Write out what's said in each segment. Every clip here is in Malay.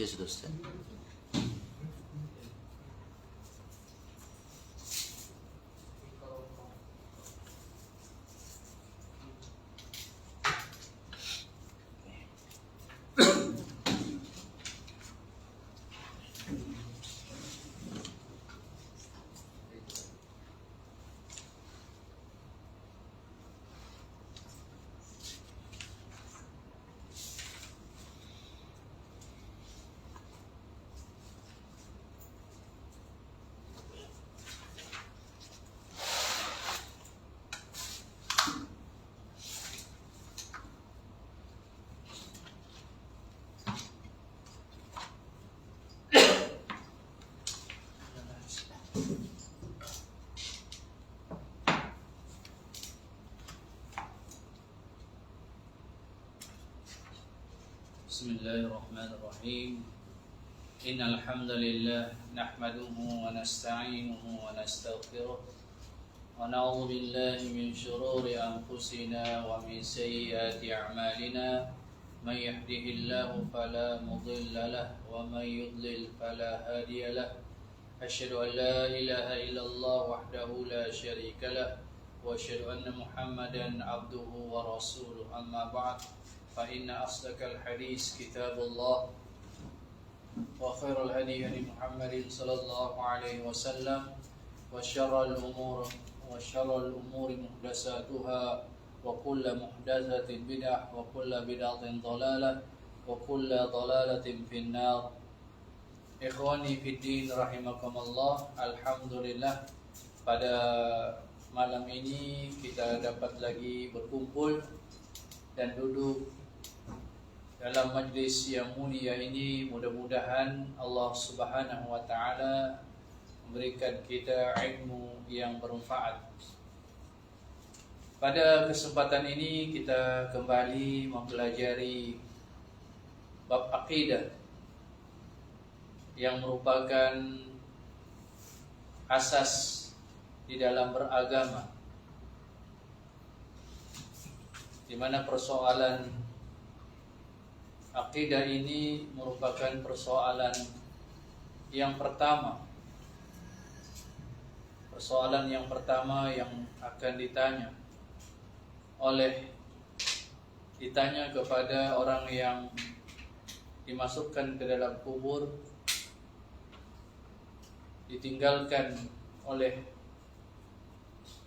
Yes, Ustaz. Bismillahirrahmanirrahim. Innal hamdalillah nahmaduhu wa nasta'inuhu wa nastaghfiruh wa na'udzu billahi min shururi anfusina wa min sayyiati a'malina. May yahdihillahu fala mudilla lahu wa may yudlil fala hadiya lahu. Asyhadu an la ilaha illallah wahdahu la syarika lahu wa asyhadu anna Muhammadan abduhu wa rasuluh. Amma ba'd. فإن أصدق الحديث كتاب الله وخير الهدي هدي محمد صلى الله عليه وسلم وشر الأمور محدثاتها وكل محدثة بدعة وكل بدعة ضلالة وكل ضلالة في النار. Ikhwani fi din rahimakumullah. Alhamdulillah, pada malam ini kita dapat lagi berkumpul dan duduk dalam majlis yang mulia ini. Mudah-mudahan Allah Subhanahu wa taala memberikan kita ilmu yang bermanfaat. Pada kesempatan ini kita kembali mempelajari bab akidah yang merupakan asas di dalam beragama, di mana persoalan akidah ini merupakan persoalan yang pertama. Persoalan yang pertama yang akan ditanya kepada orang yang dimasukkan ke dalam kubur, ditinggalkan oleh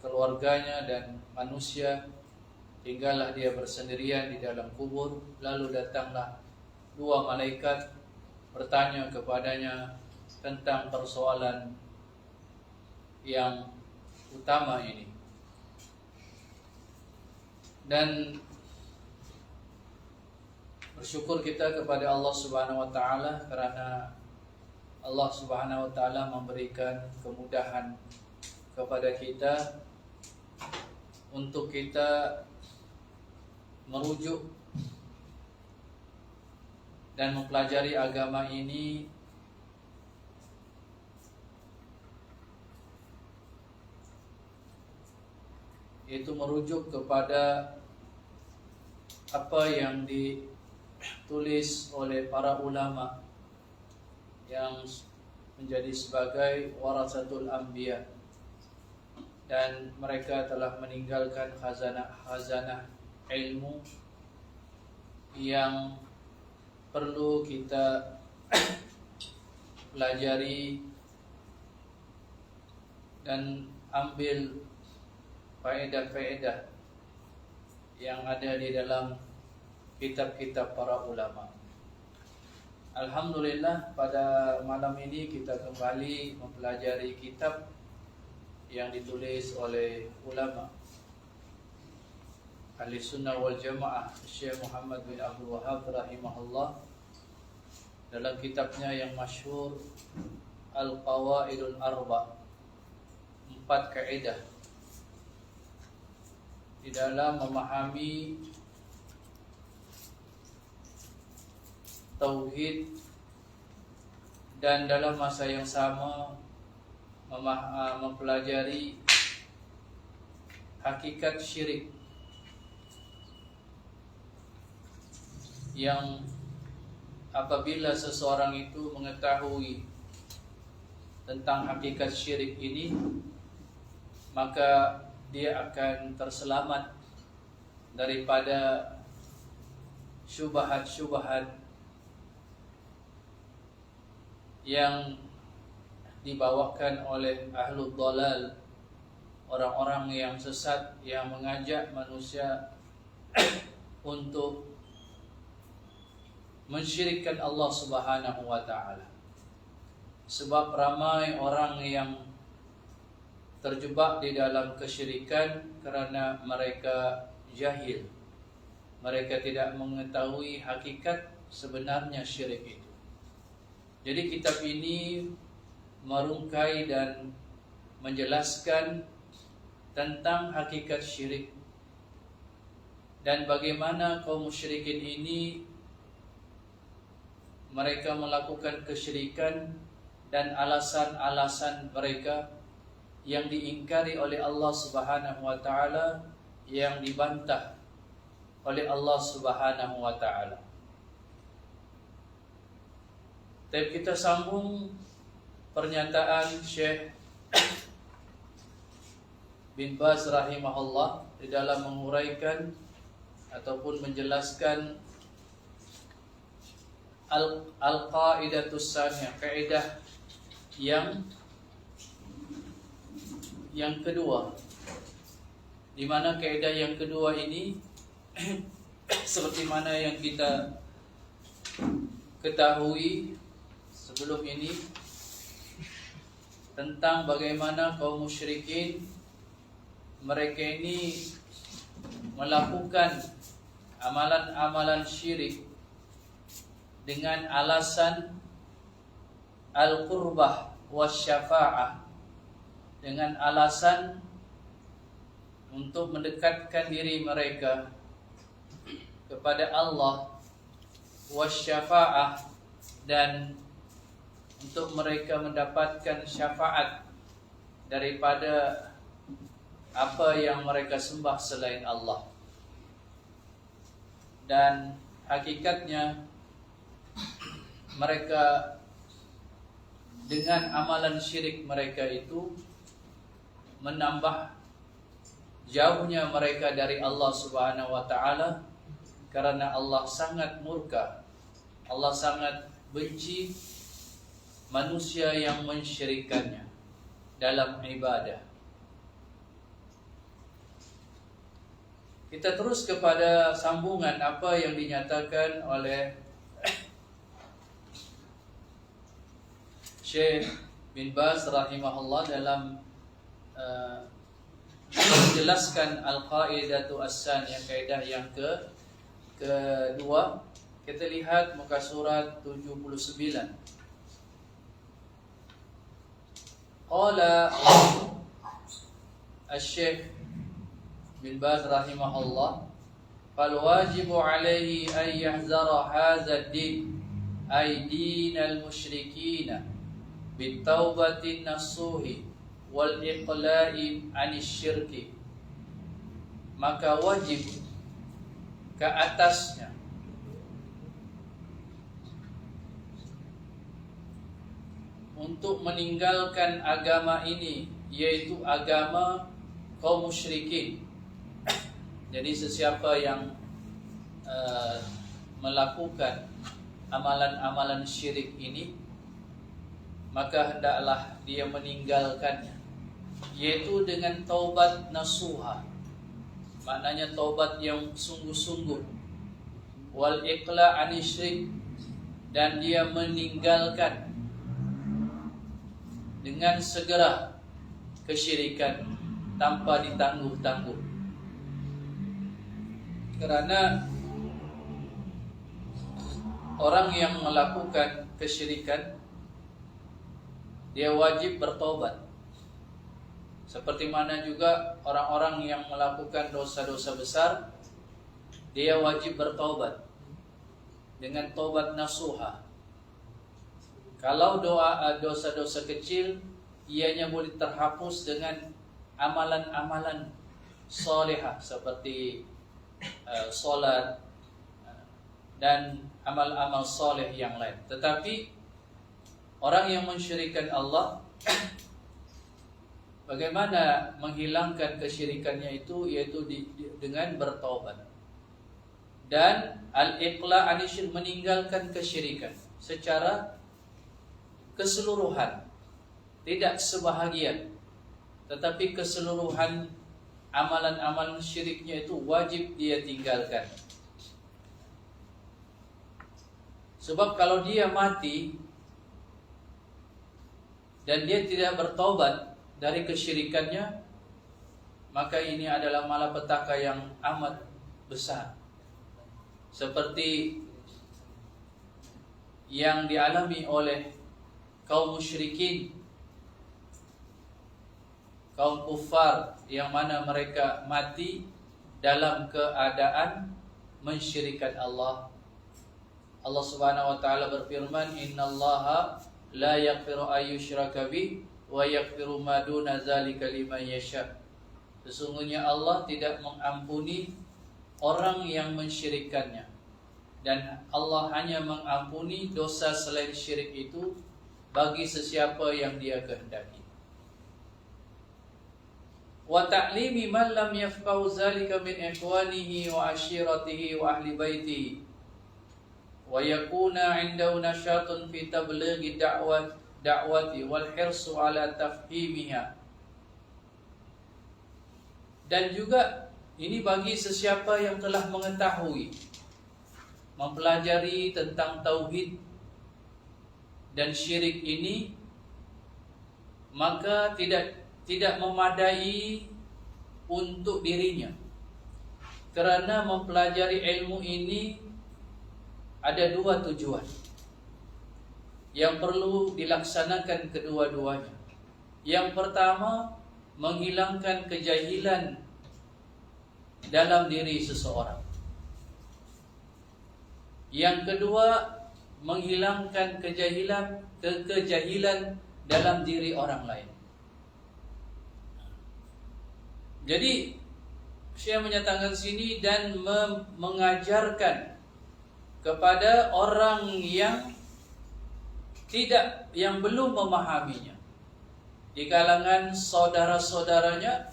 keluarganya dan manusia, tinggallah dia bersendirian di dalam kubur. Lalu datanglah dua malaikat bertanya kepadanya tentang persoalan yang utama ini. Dan bersyukur kita kepada Allah Subhanahu wa taala karena Allah Subhanahu wa taala memberikan kemudahan kepada kita untuk kita merujuk dan mempelajari agama ini yaitu merujuk kepada apa yang ditulis oleh para ulama yang menjadi sebagai warasatul anbiya, dan mereka telah meninggalkan khazanah ilmu yang perlu kita pelajari dan ambil faedah-faedah yang ada di dalam kitab-kitab para ulama. Alhamdulillah, pada malam ini kita kembali mempelajari kitab yang ditulis oleh ulama Ahli Sunnah wal Jamaah, Syekh Muhammad bin Abdul Wahhab rahimahullah, dalam kitabnya yang masyhur Al-Qawaidul Arba', 4 kaidah di dalam memahami tauhid dan dalam masa yang sama mempelajari hakikat syirik yang apabila seseorang itu mengetahui tentang hakikat syirik ini, maka dia akan terselamat daripada syubhat-syubhat yang dibawakan oleh ahlul dhalal, orang-orang yang sesat yang mengajak manusia untuk mensyirikkan Allah Subhanahu wa taala. Sebab ramai orang yang terjebak di dalam kesyirikan kerana mereka jahil. Mereka tidak mengetahui hakikat sebenarnya syirik itu. Jadi kitab ini merungkai dan menjelaskan tentang hakikat syirik dan bagaimana kaum musyrikin ini mereka melakukan kesyirikan dan alasan-alasan mereka yang diingkari oleh Allah Subhanahu wa taala, yang dibantah oleh Allah Subhanahu wa taala. Dan kita sambung pernyataan Syekh bin Baz rahimahullah di dalam menguraikan ataupun menjelaskan al-qaidatus tsaniyah, kaidah yang kedua, di mana kaidah yang kedua ini seperti mana yang kita ketahui sebelum ini tentang bagaimana kaum musyrikin mereka ini melakukan amalan-amalan syirik dengan alasan al-qurbah wasyafa'ah, dengan alasan untuk mendekatkan diri mereka kepada Allah, wasyafa'ah, dan untuk mereka mendapatkan syafaat daripada apa yang mereka sembah selain Allah. Dan hakikatnya mereka dengan amalan syirik mereka itu menambah jauhnya mereka dari Allah Subhanahu wa taala, karena Allah sangat murka, Allah sangat benci manusia yang mensyirikkannya dalam ibadah. Kita terus kepada sambungan apa yang dinyatakan oleh Syekh bin Baz rahimahullah dalam menjelaskan al-qaidatu as-tsaniyah, kaidah yang kedua. Kita lihat muka surat 79. Qala Syekh bin Baz rahimahullah, fal wajibu alaihi an yahzara hadza ad-din ay dinal musyrikin bitaubatin nasuhi wal iqla'i anisyirki. Maka wajib ke atasnya untuk meninggalkan agama ini, yaitu agama kaum musyrikin. Jadi sesiapa yang melakukan amalan-amalan syirik ini, maka hendaklah dia meninggalkannya, yaitu dengan taubat nasuha, maknanya taubat yang sungguh-sungguh, wal iqla' anisyrik, dan dia meninggalkan dengan segera kesyirikan tanpa ditangguh-tangguh. Karena orang yang melakukan kesyirikan dia wajib bertobat. Seperti mana juga orang-orang yang melakukan dosa-dosa besar, dia wajib bertobat dengan tobat nasuha. Kalau dosa-dosa kecil, ianya boleh terhapus dengan amalan-amalan salihah seperti solat dan amal-amal soleh yang lain. Tetapi orang yang mensyirikkan Allah, bagaimana menghilangkan kesyirikannya itu? Yaitu dengan bertaubat. Dan al-iqla' anisyir, meninggalkan kesyirikan secara keseluruhan, tidak sebahagian, tetapi keseluruhan amalan-amalan syiriknya itu wajib dia tinggalkan. Sebab kalau dia mati dan dia tidak bertaubat dari kesyirikannya, maka ini adalah malapetaka yang amat besar, seperti yang dialami oleh kaum musyrikin, kaum kufar, yang mana mereka mati dalam keadaan mensyirikkan Allah. Allah Subhanahu wa taala berfirman, "Innallaha la yaghfiru ayyushraka bih wa yaghfiru ma duna dzalika liman yasha." Sesungguhnya Allah tidak mengampuni orang yang mensyirikkannya, dan Allah hanya mengampuni dosa selain syirik itu bagi sesiapa yang Dia kehendaki. Wa ta'limi man lam yafqahu zalika min ikhwanihi wa ashiratihi wa ahli baitihi wa yakuna 'indahu nasyatun fi tablighi da'wati wal hirsu ala tafhimiha. Dan juga ini bagi sesiapa yang telah mengetahui, mempelajari tentang tauhid dan syirik ini, maka tidak memadai untuk dirinya, karena mempelajari ilmu ini ada dua tujuan yang perlu dilaksanakan kedua-duanya. Yang pertama, menghilangkan kejahilan dalam diri seseorang. Yang kedua, menghilangkan kejahilan dalam diri orang lain. Jadi saya menyatakan sini dan mengajarkan kepada orang yang belum memahaminya, di kalangan saudara-saudaranya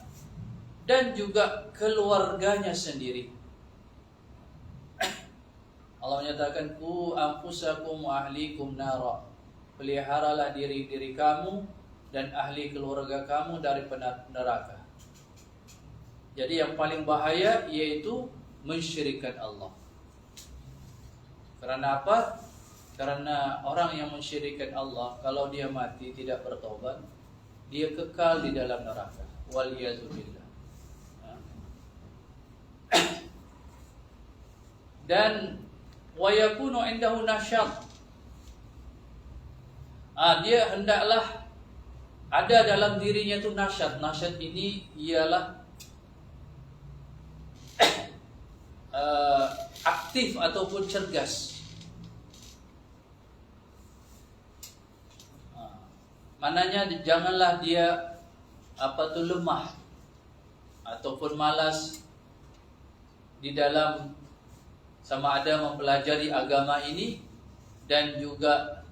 dan juga keluarganya sendiri. Allah menyatakan, "Qu anfusakum wa ahlikum nara." Peliharalah diri kamu dan ahli keluarga kamu dari neraka. Jadi yang paling bahaya yaitu mensyirikkan Allah. Karena apa? Karena orang yang mensyirikkan Allah, kalau dia mati tidak bertobat, dia kekal di dalam neraka. Waliyazubillah. Dan wa yakunu indahu nasyat. Dia hendaklah ada dalam dirinya itu nasyat. Nasyat ini ialah aktif ataupun cergas. Mananya janganlah dia lemah ataupun malas di dalam sama ada mempelajari agama ini dan juga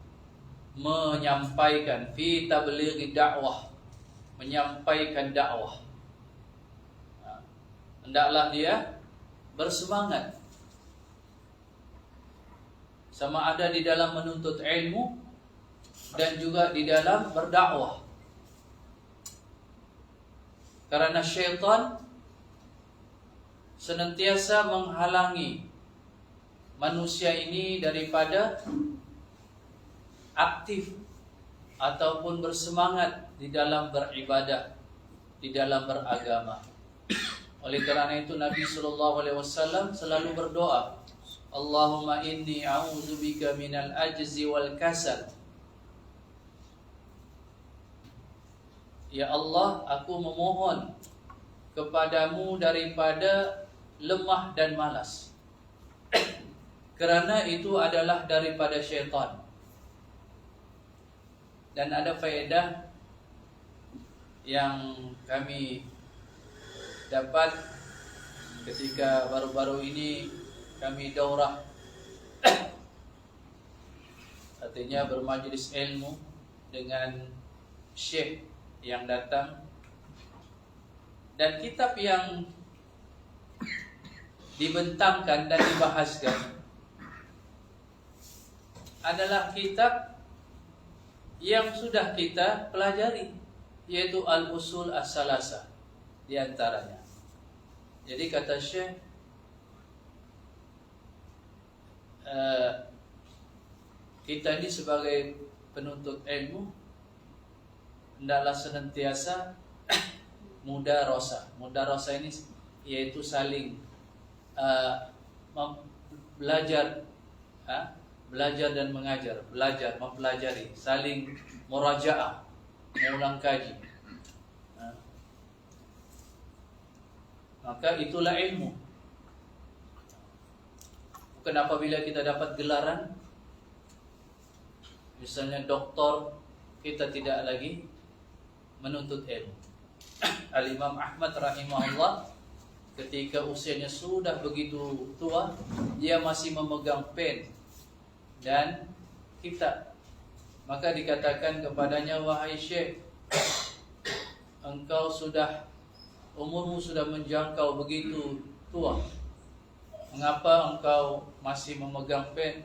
menyampaikan fi tablighi dakwah, menyampaikan dakwah. Hendaklah dia bersemangat sama ada di dalam menuntut ilmu dan juga di dalam berdakwah. Karena syaitan senantiasa menghalangi manusia ini daripada aktif ataupun bersemangat di dalam beribadah, di dalam beragama. Oleh karena itu Nabi SAW selalu berdoa, Allahumma inni a'udzubika minal ajzi wal kasal. Ya Allah, aku memohon kepadamu daripada lemah dan malas. Kerana itu adalah daripada syaitan. Dan ada faedah yang kami dapat ketika baru-baru ini kami daurah artinya bermajlis ilmu dengan syekh yang datang, dan kitab yang dibentangkan dan dibahaskan adalah kitab yang sudah kita pelajari, yaitu Al-Usul As-Salasa di antaranya. Jadi kata Syekh, kita ini sebagai penuntut ilmu hendaklah senantiasa mudarasah. Mudarasah ini yaitu saling belajar, belajar dan mengajar, belajar, mempelajari, saling murajaah, mengulang kaji. Maka itulah ilmu. Bukan apabila kita dapat gelaran, misalnya doktor, kita tidak lagi menuntut ilmu. Al-Imam Ahmad rahimahullah, ketika usianya sudah begitu tua, dia masih memegang pen dan kitab. Maka dikatakan kepadanya, wahai Syekh, engkau umurmu sudah menjangkau begitu tua, mengapa engkau masih memegang pen?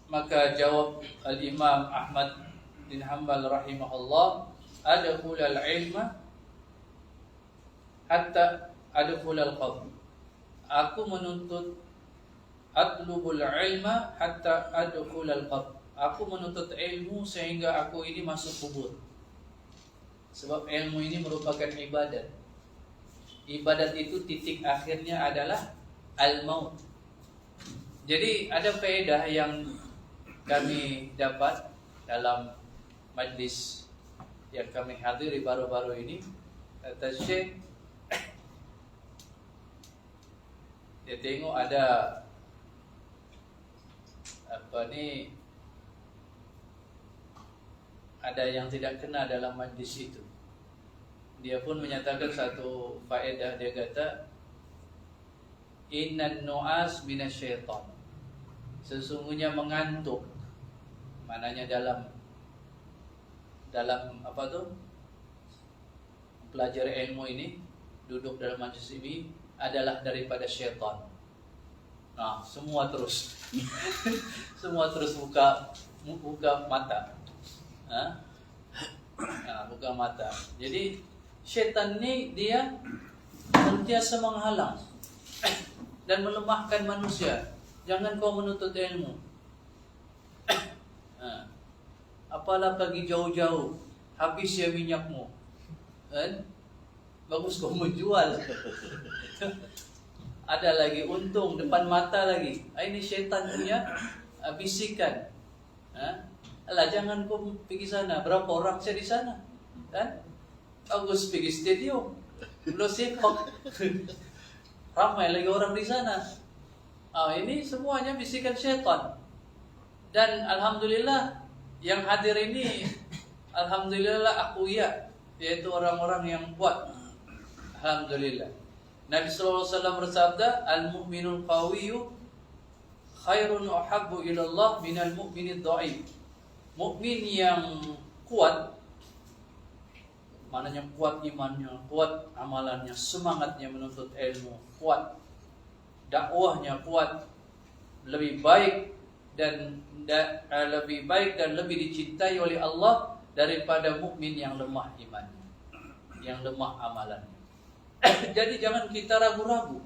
Maka jawab Al-Imam Ahmad bin Hanbal rahimahullah, adkhulal ilma hatta adkhulal qabr. Aku menuntut, atlubul ilma hatta adkhulal qabr. Aku menuntut ilmu sehingga aku ini masuk kubur. Sebab ilmu ini merupakan ibadat. Ibadat itu titik akhirnya adalah al-maut. Jadi ada faedah yang kami dapat dalam majlis yang kami hadiri baru-baru ini. Kata Syekh, dia tengok ada ada yang tidak kena dalam majlis itu. Dia pun menyatakan satu faedah. Dia kata, innan nu'as minasyaitan. Sesungguhnya mengantuk, maknanya dalam apa tuh, pelajari ilmu ini, duduk dalam majlis ini adalah daripada syaitan. Nah, semua terus semua terus buka mata. Buka mata. Jadi syaitan ini dia sentiasa menghalang dan melemahkan manusia. Jangan kau menuntut ilmu. Apalah pergi jauh-jauh, habis ya minyakmu. Kan? Bagus kau menjual. Ada lagi untung depan mata lagi. Ini syaitan punya bisikan. Alah, jangan kau pergi sana. Berapa orang saya di sana? Kan? Bagus pergi stadium. Belum sepak. Ramai lagi orang di sana. Ini semuanya bisikan syaitan. Dan alhamdulillah yang hadir ini, alhamdulillah akuya, yaitu orang-orang yang kuat. Alhamdulillah. Nabi sallallahu alaihi wasallam bersabda, al-mu'minul qawiyyu khairun uhabbu ila Allah minal mu'minid dha'if. Mukmin yang kuat, maknanya kuat imannya, kuat amalannya, semangatnya menuntut ilmu, kuat dakwahnya, kuat, lebih baik dan lebih dicintai oleh Allah daripada mukmin yang lemah imannya, yang lemah amalannya. Jadi jangan kita ragu-ragu.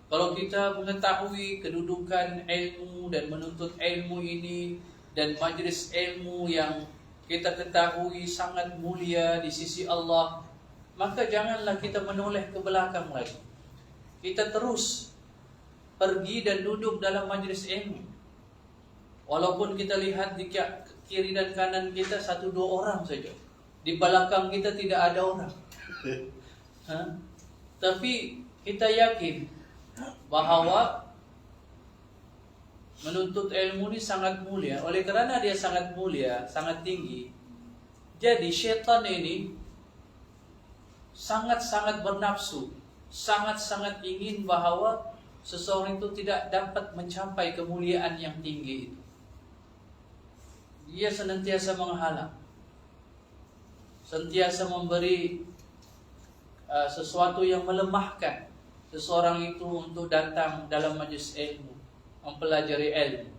Kalau kita mengetahui kedudukan ilmu dan menuntut ilmu ini dan majlis ilmu yang kita ketahui sangat mulia di sisi Allah, maka janganlah kita menoleh ke belakang lagi. Kita terus pergi dan duduk dalam majlis ilmu. Walaupun kita lihat di kiri dan kanan kita 1-2 orang saja, di belakang kita tidak ada orang. Tapi kita yakin bahawa menuntut ilmu ini sangat mulia. Oleh kerana dia sangat mulia, sangat tinggi, jadi syaitan ini sangat-sangat bernafsu, sangat-sangat ingin bahawa seseorang itu tidak dapat mencapai kemuliaan yang tinggi itu. dia senantiasa menghalang, senantiasa memberi sesuatu yang melemahkan seseorang itu untuk datang dalam majlis ilmu, mempelajari ilmu.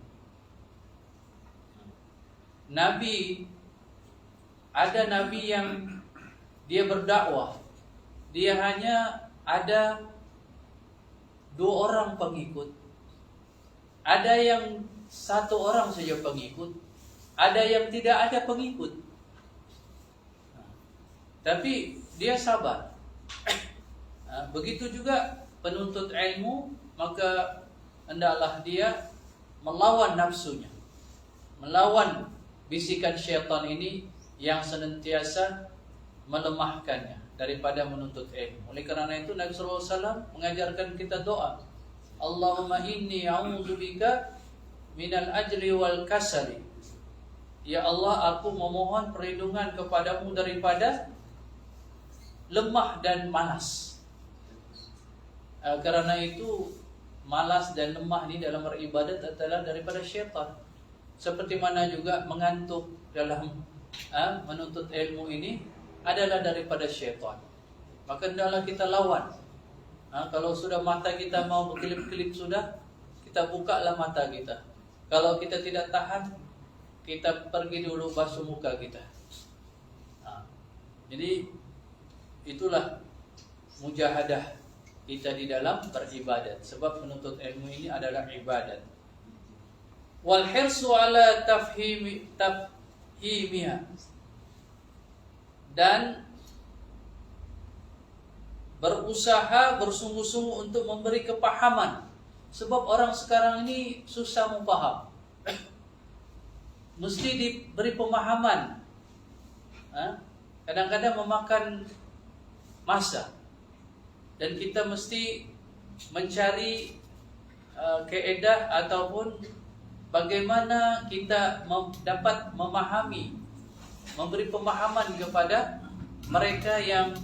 Ada nabi yang dia berdakwah, dia hanya ada 2 orang pengikut, ada yang 1 orang saja pengikut, ada yang tidak ada pengikut. Tapi dia sabar. Begitu juga penuntut ilmu, maka hendaklah dia melawan nafsunya, melawan bisikan syaitan ini yang senantiasa melemahkannya daripada menuntut ilmu. Oleh kerana itu Nabi SAW mengajarkan kita doa, Allahumma inni a'udzubika minal ajli wal kasali. Ya Allah, aku memohon perlindungan kepadamu daripada lemah dan malas. Karena itu malas dan lemah ini dalam beribadat adalah daripada syaitan. Seperti mana juga mengantuk dalam menuntut ilmu ini adalah daripada syaitan. Maka hendaklah kita lawan. Kalau sudah mata kita mau berkelip-kelip sudah, kita bukalah mata kita. Kalau kita tidak tahan, kita pergi dulu basuh muka kita. Jadi itulah mujahadah kita di dalam beribadat, sebab menuntut ilmu ini adalah ibadat. Wal hirsu ala tafhimiha, dan berusaha bersungguh-sungguh untuk memberi kepahaman, sebab orang sekarang ini susah memaham. Mesti diberi pemahaman. Kadang-kadang memakan masa, dan kita mesti mencari kaedah ataupun bagaimana kita dapat memahami, memberi pemahaman kepada mereka yang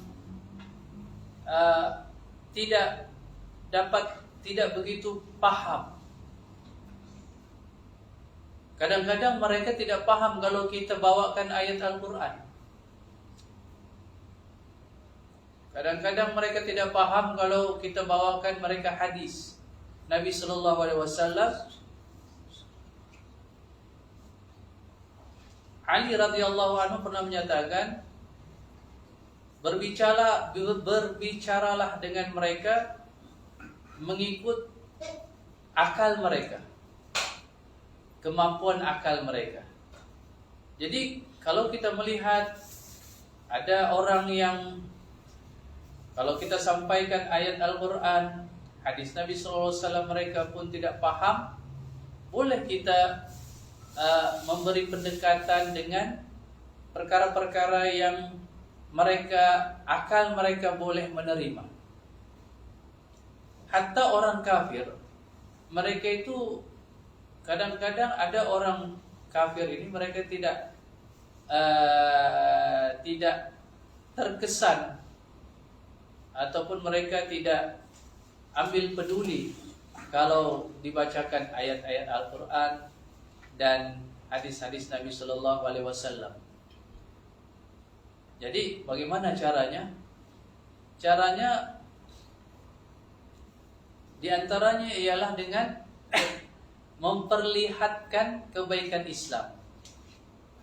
tidak begitu paham. Kadang-kadang mereka tidak paham kalau kita bawakan ayat Al-Quran. Kadang-kadang mereka tidak paham kalau kita bawakan mereka hadis Nabi sallallahu alaihi wasallam. Ali radhiyallahu anhu pernah menyatakan, berbicaralah dengan mereka mengikut akal mereka, kemampuan akal mereka. Jadi kalau kita melihat ada orang yang, kalau kita sampaikan ayat Al-Quran, hadis Nabi SAW, mereka pun tidak paham, boleh kita memberi pendekatan dengan perkara-perkara yang akal mereka boleh menerima. Hatta orang kafir, mereka itu kadang-kadang ada orang kafir ini mereka tidak terkesan, ataupun mereka tidak ambil peduli kalau dibacakan ayat-ayat Al-Quran dan hadis-hadis Nabi Sallallahu Alaihi Wasallam. Jadi bagaimana caranya? Caranya diantaranya ialah dengan memperlihatkan kebaikan Islam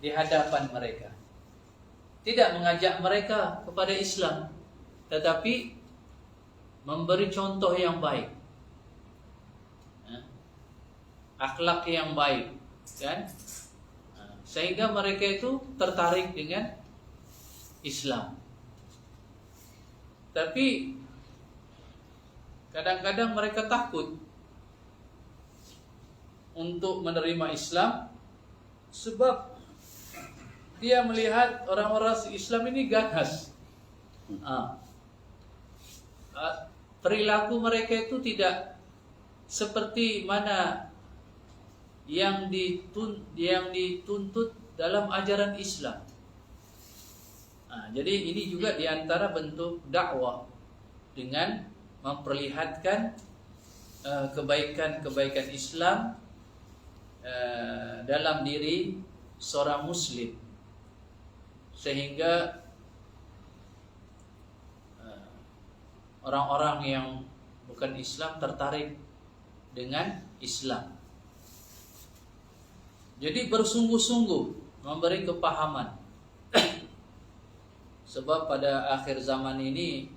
di hadapan mereka. Tidak mengajak mereka kepada Islam, tetapi memberi contoh yang baik, akhlak yang baik, kan? Sehingga mereka itu tertarik dengan Islam. Tapi kadang-kadang mereka takut untuk menerima Islam, sebab dia melihat orang-orang Islam ini ganas. Perilaku mereka itu tidak seperti mana yang dituntut dalam ajaran Islam. Jadi ini juga diantara bentuk dakwah, dengan memperlihatkan kebaikan-kebaikan Islam dalam diri seorang muslim, sehingga orang-orang yang bukan Islam tertarik dengan Islam. Jadi bersungguh-sungguh memberi kepahaman. Sebab pada akhir zaman ini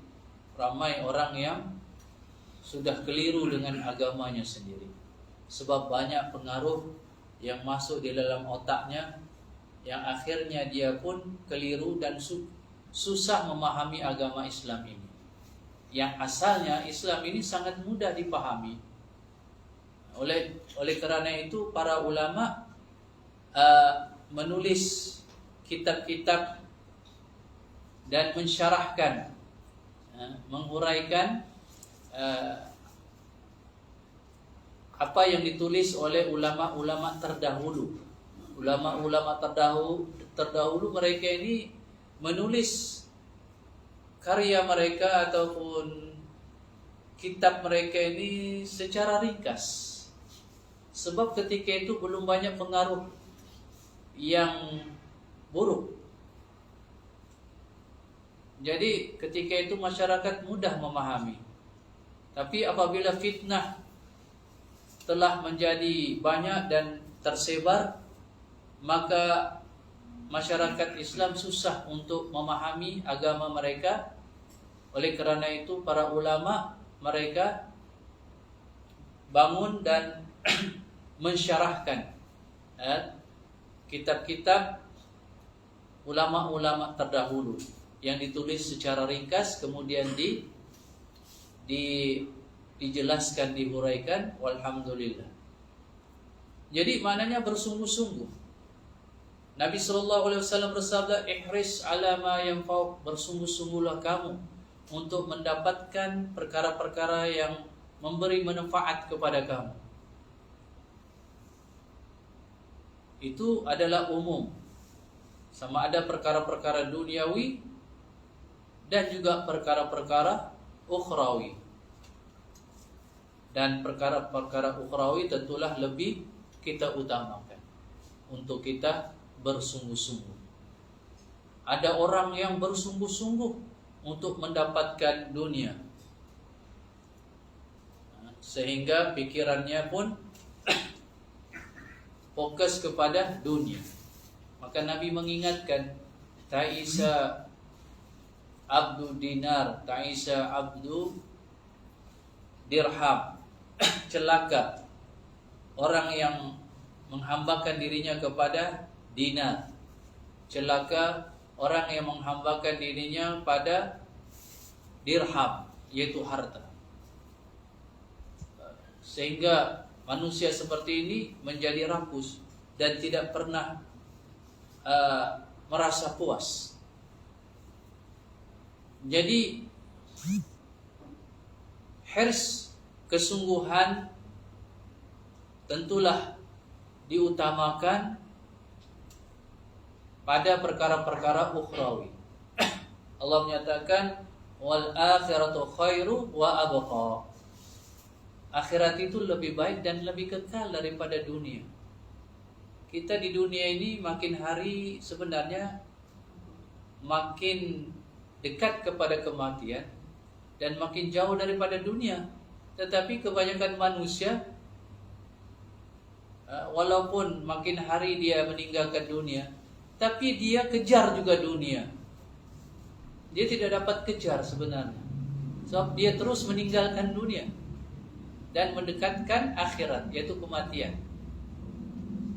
ramai orang yang sudah keliru dengan agamanya sendiri. Sebab banyak pengaruh yang masuk di dalam otaknya, yang akhirnya dia pun keliru dan susah memahami agama Islam ini. Yang asalnya Islam ini sangat mudah dipahami. Oleh kerana itu para ulama menulis kitab-kitab dan mensyarahkan, menguraikan apa yang ditulis oleh ulama-ulama terdahulu. Ulama-ulama terdahulu mereka ini menulis karya mereka ataupun kitab mereka ini secara ringkas. Sebab ketika itu belum banyak pengaruh yang buruk. Jadi ketika itu masyarakat mudah memahami. Tapi apabila fitnah telah menjadi banyak dan tersebar, maka masyarakat Islam susah untuk memahami agama mereka. Oleh kerana itu para ulama mereka bangun dan mensyarahkan kitab-kitab ulama-ulama terdahulu yang ditulis secara ringkas, kemudian dijelaskan, dihuraikan. Walhamdulillah. Jadi maknanya bersungguh-sungguh. Nabi SAW bersabda, ihris ala ma yanfa'uk, bersungguh-sungguhlah kamu untuk mendapatkan perkara-perkara yang memberi manfaat kepada kamu. Itu adalah umum. Sama ada perkara-perkara duniawi dan juga perkara-perkara ukhrawi. Dan perkara-perkara ukhrawi tentulah lebih kita utamakan untuk kita bersungguh-sungguh. Ada orang yang bersungguh-sungguh untuk mendapatkan dunia, sehingga pikirannya pun fokus kepada dunia. Maka Nabi mengingatkan, ta'isa abdu dinar, ta'isa abdu dirham. Celaka orang yang menghambakan dirinya kepada dinar. Celaka orang yang menghambakan dirinya pada dirham, yaitu harta. Sehingga manusia seperti ini menjadi rakus dan tidak pernah merasa puas. Jadi hirs, kesungguhan tentulah diutamakan pada perkara-perkara ukhrawi. Allah menyatakan wal akhiratu khairu wa abqa. Akhirat itu lebih baik dan lebih kekal daripada dunia. Kita di dunia ini makin hari sebenarnya makin dekat kepada kematian dan makin jauh daripada dunia. Tetapi kebanyakan manusia walaupun makin hari dia meninggalkan dunia, tapi dia kejar juga dunia. Dia tidak dapat kejar sebenarnya, sebab dia terus meninggalkan dunia dan mendekatkan akhirat, yaitu kematian.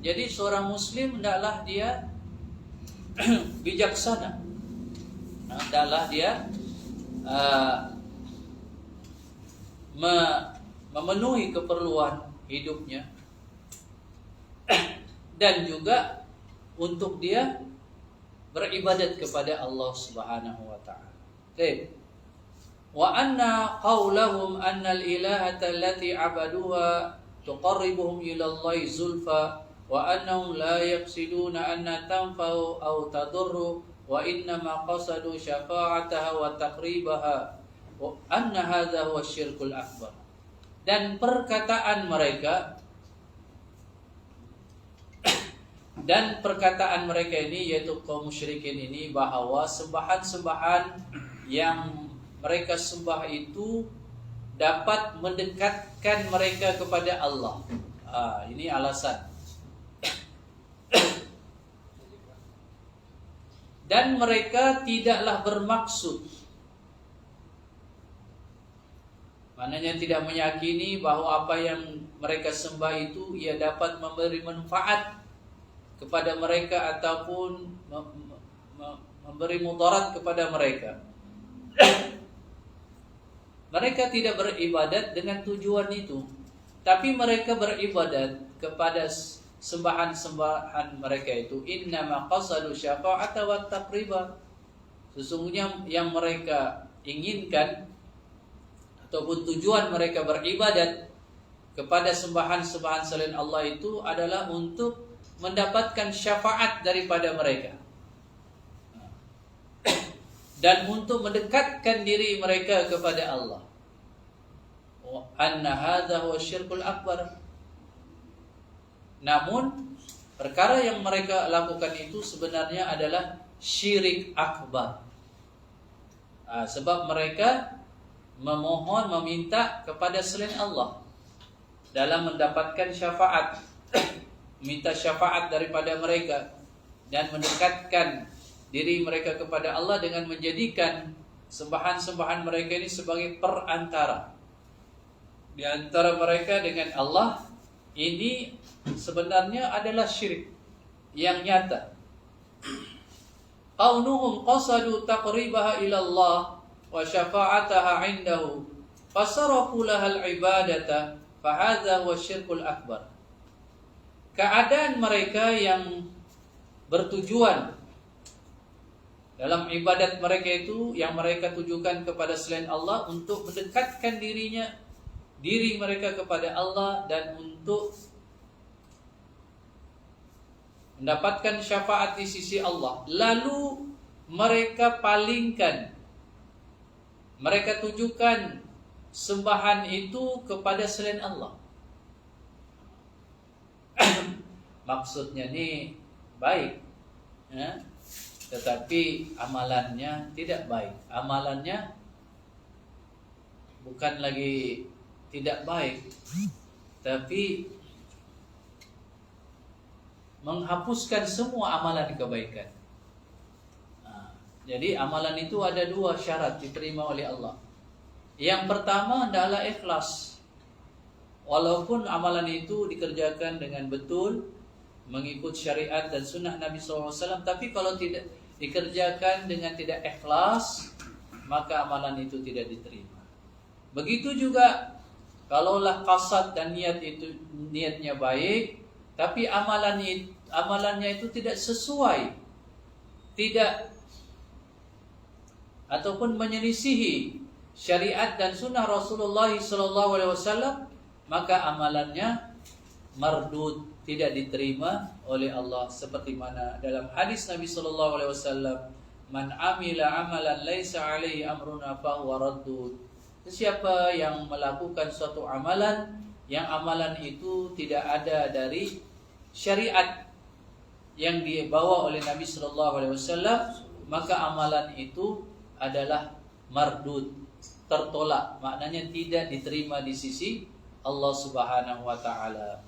Jadi seorang muslim hendaklah dia bijaksana, hendaklah dia memenuhi keperluan hidupnya dan juga untuk dia beribadat kepada Allah Subhanahu wa taala. Baik. Wa anna qaulahum anna al-ilahata allati abaduha tuqarribuhum ila Allah zulfa wa annahum la yaqsiduna anna tanfa'u aw tadurru wa inna ma qasadu syafa'ataha wa taqribaha wa anna hadha huwa syirkul akbar. Dan perkataan mereka Dan perkataan mereka ini, yaitu kaum musyrikin ini, bahwa sembahan-sembahan yang mereka sembah itu dapat mendekatkan mereka kepada Allah. Ini alasan. Dan mereka tidaklah bermaksud, maknanya tidak meyakini bahwa apa yang mereka sembah itu ia dapat memberi manfaat kepada mereka ataupun memberi mudarat kepada mereka. Mereka tidak beribadat dengan tujuan itu, tapi mereka beribadat kepada sembahan-sembahan mereka itu. Innama qasadu syafa'ata wa taqriba. Sesungguhnya yang mereka inginkan ataupun tujuan mereka beribadat kepada sembahan-sembahan selain Allah itu adalah untuk mendapatkan syafaat daripada mereka dan untuk mendekatkan diri mereka kepada Allah. Wa anna hadza huwa syirkul akbar. Namun perkara yang mereka lakukan itu sebenarnya adalah syirik akbar. Sebab mereka memohon, meminta kepada selain Allah dalam mendapatkan syafaat, minta syafaat daripada mereka dan mendekatkan diri mereka kepada Allah dengan menjadikan sembahan-sembahan mereka ini sebagai perantara di antara mereka dengan Allah. Ini sebenarnya adalah syirik yang nyata. Qaunuhum qasadu taqribaha ila Allah wa syafa'ataha 'indahu fasarafu lahal ibadata fahadza huwa syirkul akbar. Keadaan mereka yang bertujuan dalam ibadat mereka itu, yang mereka tujukan kepada selain Allah untuk mendekatkan diri mereka kepada Allah dan untuk mendapatkan syafaat di sisi Allah. Lalu mereka palingkan, mereka tujukan sembahan itu kepada selain Allah. Maksudnya ini baik, ya? Tetapi amalannya tidak baik. Amalannya bukan lagi tidak baik, tapi menghapuskan semua amalan kebaikan. Jadi amalan itu ada dua syarat diterima oleh Allah. Yang pertama adalah ikhlas. Walaupun amalan itu dikerjakan dengan betul, mengikut syariat dan sunnah Nabi SAW, tapi kalau tidak dikerjakan dengan tidak ikhlas, maka amalan itu tidak diterima. Begitu juga kalaulah qasad dan niatnya baik, tapi amalannya itu tidak sesuai, tidak ataupun menyelisihi syariat dan sunnah Rasulullah SAW, maka amalannya mardud, tidak diterima oleh Allah. Seperti mana dalam hadis Nabi SAW, man amila amalan laisa alaihi amruna fahuwa raddud. Siapa yang melakukan suatu amalan yang amalan itu tidak ada dari syariat yang dibawa oleh Nabi SAW, maka amalan itu adalah mardud, tertolak, maknanya tidak diterima di sisi Allah Subhanahu wa taala.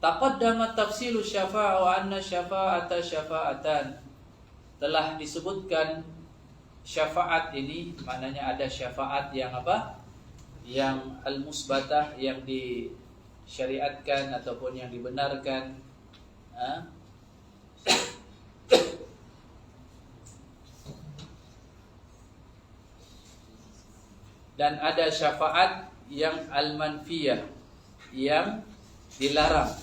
Taqaddama tafsilu syafa'a wa anna syafa'ata syafa'atan. Telah disebutkan syafaat ini, maknanya ada syafaat yang apa? Yang al-musbatah, yang disyariatkan ataupun yang dibenarkan. Dan ada syafaat yang al-manfiyah, yang dilarang.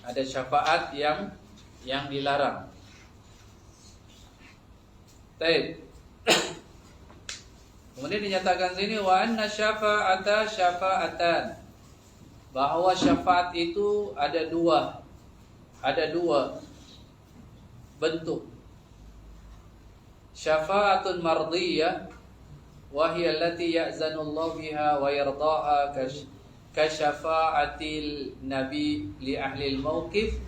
Ada syafaat yang dilarang. Baik. Kemudian dinyatakan sini wa anna syafa'ata syafa'atan, bahwa syafaat itu ada dua bentuk. Syafa'atun mardiyah wa hiya allati ya'zanu Allah biha wa yardaha kasyafa'atil nabi li ahli al-mawqif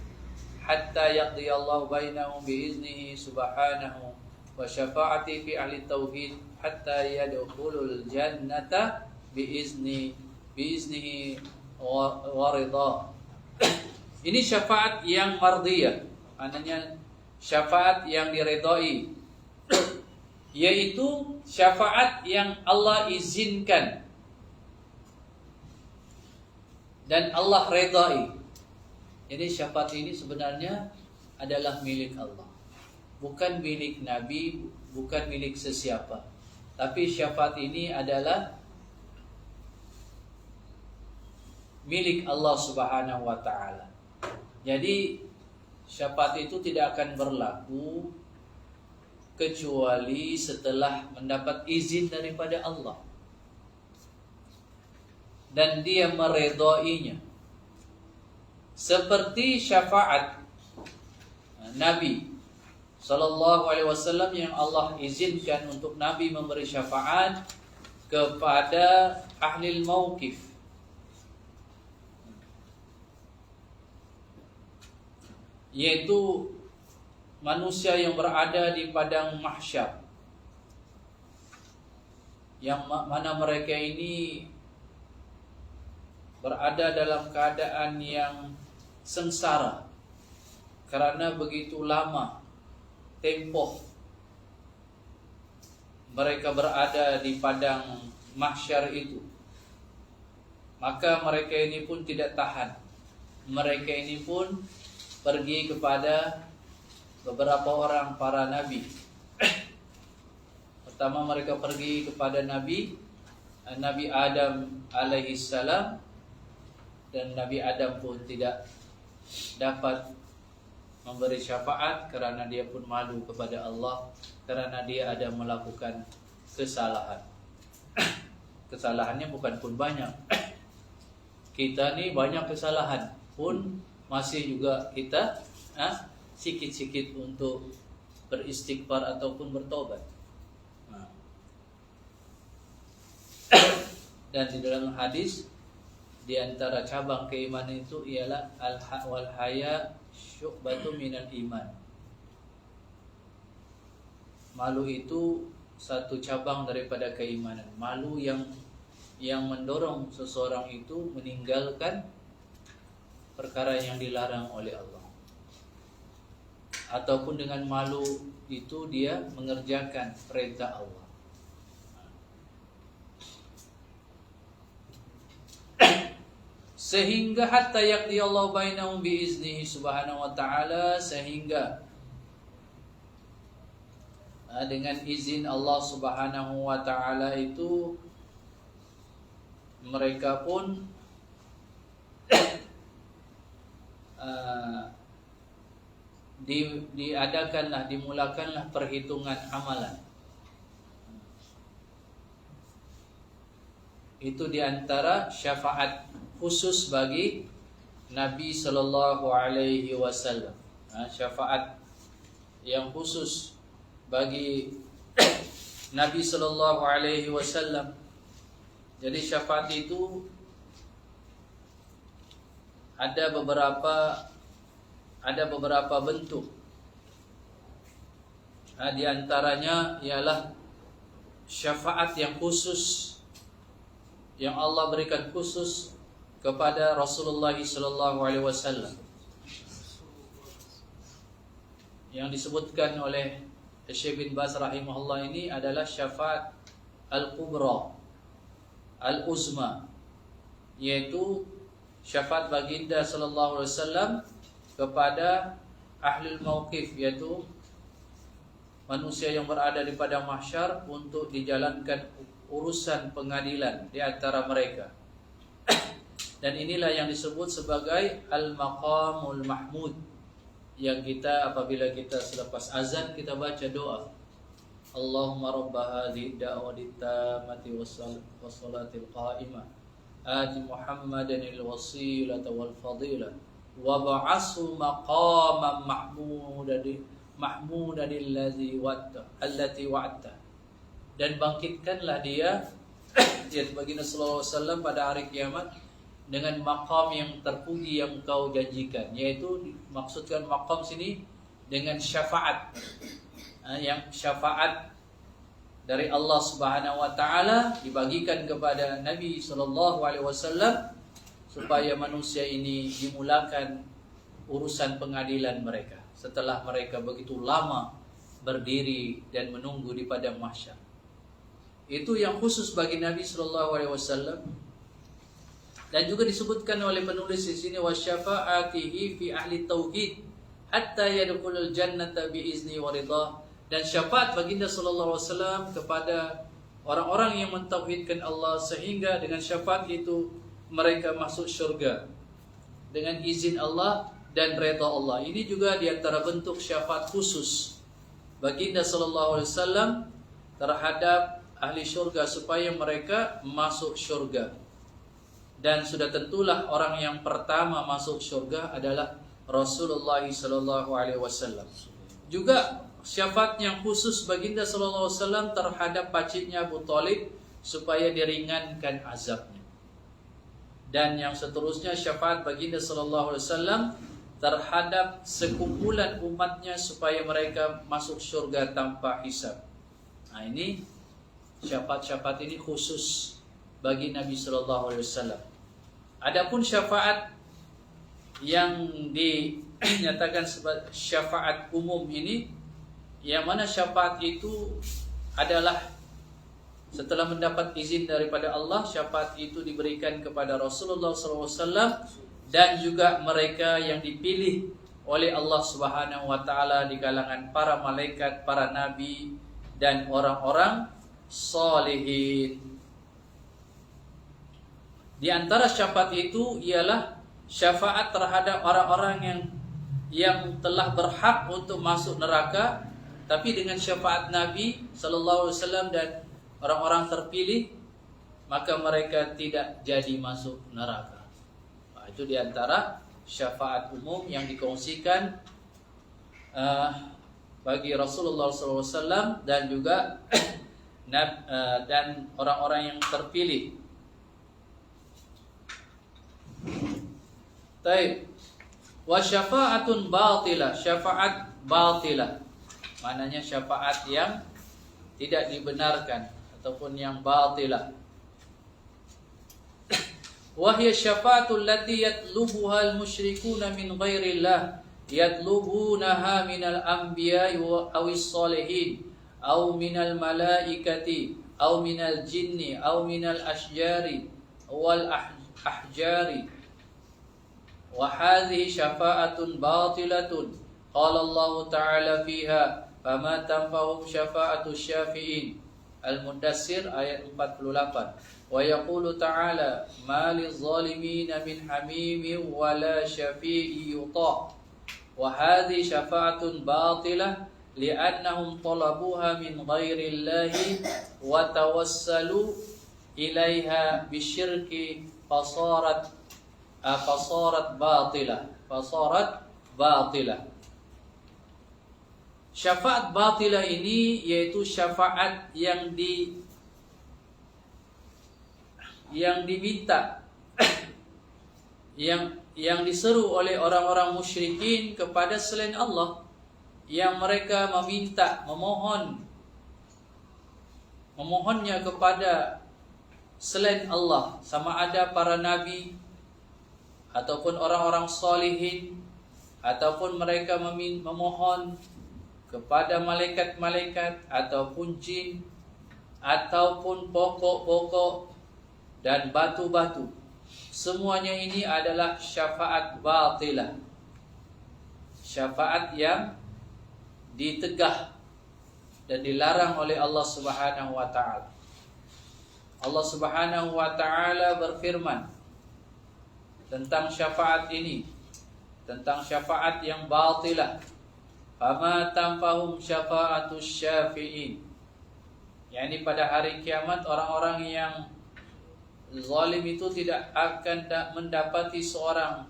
hatta yaqdi Allah bainahum biiznihi subhanahu wa syafa'ati fi ahli tauhid hatta yadkhulul jannata biiznihi wa ridha. Ini syafaat yang mardiyah, maknanya syafaat yang diredai, yaitu syafaat yang Allah izinkan dan Allah redai. Jadi syafaat ini sebenarnya adalah milik Allah, bukan milik Nabi, bukan milik sesiapa. Tapi syafaat ini adalah milik Allah Subhanahu wa ta'ala. Jadi syafaat itu tidak akan berlaku kecuali setelah mendapat izin daripada Allah dan dia meredainya. Seperti syafaat Nabi sallallahu alaihi wasallam yang Allah izinkan untuk Nabi memberi syafaat kepada ahli mauqif, yaitu manusia yang berada di padang mahsyar, yang mana mereka ini berada dalam keadaan yang sengsara karena begitu lama tempoh mereka berada di padang mahsyar itu. Maka mereka ini pun tidak tahan. Mereka ini pun pergi kepada beberapa orang para nabi. Pertama mereka pergi kepada Nabi Adam alaihissalam, dan Nabi Adam pun tidak dapat memberi syafaat karena dia pun malu kepada Allah karena dia ada melakukan kesalahan. Kesalahannya bukan pun banyak. Kita nih banyak kesalahan pun masih juga kita sikit-sikit untuk beristighfar ataupun bertobat. Dan di dalam hadis, di antara cabang keimanan itu ialah wal haya syu'batu minal iman. Malu itu satu cabang daripada keimanan. Malu yang mendorong seseorang itu meninggalkan perkara yang dilarang oleh Allah. Ataupun dengan malu itu dia mengerjakan perintah Allah. Sehingga hatta yaqdi Allah bainahum biiznihi subhanahu wa ta'ala, sehingga dengan izin Allah subhanahu wa ta'ala itu mereka pun dimulakanlah perhitungan amalan. Itu diantara syafaat khusus bagi Nabi sallallahu alaihi wasallam. Syafaat yang khusus bagi Nabi sallallahu alaihi wasallam. Jadi syafaat itu ada beberapa bentuk. Di antaranya ialah syafaat yang khusus yang Allah berikan khusus kepada Rasulullah sallallahu alaihi wasallam, yang disebutkan oleh Syekh bin Baz rahimahullah. Ini adalah syafaat al-kubra, al-uzma, yaitu syafaat baginda sallallahu alaihi wasallam kepada ahlul mauqif, yaitu manusia yang berada di padang mahsyar untuk dijalankan urusan pengadilan di antara mereka. Dan inilah yang disebut sebagai al-maqamul mahmud, yang kita apabila kita selepas azan kita baca doa, Allahumma rabba hadhihi da'wati tammati wassalatil qa'imah ati Muhammadan al-wasilata wal fadilah wa ba'asu maqaman mahmudan allati wa'adta. Dan bangkitkanlah dia baginda sallallahu alaihi wasallam pada hari kiamat dengan maqam yang terpuji yang engkau janjikan, yaitu maksudkan maqam sini dengan syafaat, yang syafaat dari Allah Subhanahu wa taala dibagikan kepada Nabi sallallahu alaihi wasallam supaya manusia ini dimulakan urusan pengadilan mereka setelah mereka begitu lama berdiri dan menunggu di padang mahsyar. Itu yang khusus bagi Nabi sallallahu alaihi wasallam. Dan juga disebutkan oleh penulis di sini wasyafa'atihi fi ahli tauhid hatta yadkhulul jannata bi izni wa ridha, dan syafaat baginda sallallahu alaihi wasallam kepada orang-orang yang mentauhidkan Allah sehingga dengan syafaat itu mereka masuk syurga dengan izin Allah dan redha Allah. Ini juga di antara bentuk syafaat khusus baginda sallallahu alaihi wasallam terhadap ahli syurga supaya mereka masuk syurga. Dan sudah tentulah orang yang pertama masuk syurga adalah Rasulullah sallallahu alaihi wasallam. Juga syafaat yang khusus baginda sallallahu alaihi wasallam terhadap pakciknya Abu Thalib supaya diringankan azabnya. Dan yang seterusnya syafaat baginda sallallahu alaihi wasallam terhadap sekumpulan umatnya supaya mereka masuk syurga tanpa hisab. Nah, ini syafaat-syafaat ini khusus bagi Nabi sallallahu alaihi wasallam. Adapun syafaat yang dinyatakan sebagai syafaat umum ini, yang mana syafaat itu adalah setelah mendapat izin daripada Allah, syafaat itu diberikan kepada Rasulullah SAW dan juga mereka yang dipilih oleh Allah Subhanahu wa taala di kalangan para malaikat, para nabi dan orang-orang salihin. Di antara syafaat itu ialah syafaat terhadap orang-orang yang telah berhak untuk masuk neraka, tapi dengan syafaat Nabi sallallahu alaihi wasallam dan orang-orang terpilih, maka mereka tidak jadi masuk neraka. Nah, itu di antara syafaat umum yang dikongsikan bagi Rasulullah sallallahu alaihi wasallam dan juga dan orang-orang yang terpilih. Taib. Wa syafa'atun batilah, syafaat batilah. Maknanya syafaat yang tidak dibenarkan ataupun yang batilah. Wa hiya syafa'atul lati yatlubuha al-musyrikuuna min ghairillah, yatlubunaha minal anbiya'i awis salihin aw minal malaikati aw minal jinni aw minal asjari wal ahjari. Wa hadhihi syafa'atun batilatun qala Allah ta'ala fiha fama tanfa'uhum syafa'atus syafi'in. Al-Mudaththir ayat 48. Wa yaqulu ta'ala ma liz-zalimina min hamimin wa la syafi'i yuta'. Wa hadhihi syafa'atun batilah li'annahum talabuha min ghairillahi wa tawassalu ilaiha bisyirki fasarat batilah. Syafaat batilah ini yaitu syafaat yang diminta yang diseru oleh orang-orang musyrikin kepada selain Allah, yang mereka memohonnya kepada selain Allah, sama ada para nabi ataupun orang-orang salihin, ataupun mereka memohon kepada malaikat-malaikat ataupun jin ataupun pokok-pokok dan batu-batu. Semuanya ini adalah syafaat batilah, syafaat yang ditegah dan dilarang oleh Allah Subhanahu wa taala. Allah Subhanahu wa taala berfirman tentang syafaat ini, tentang syafaat yang batilah. Fama tanfahum syafa'atus syafi'in. yakni pada hari kiamat orang-orang yang zalim itu tidak akan mendapati seorang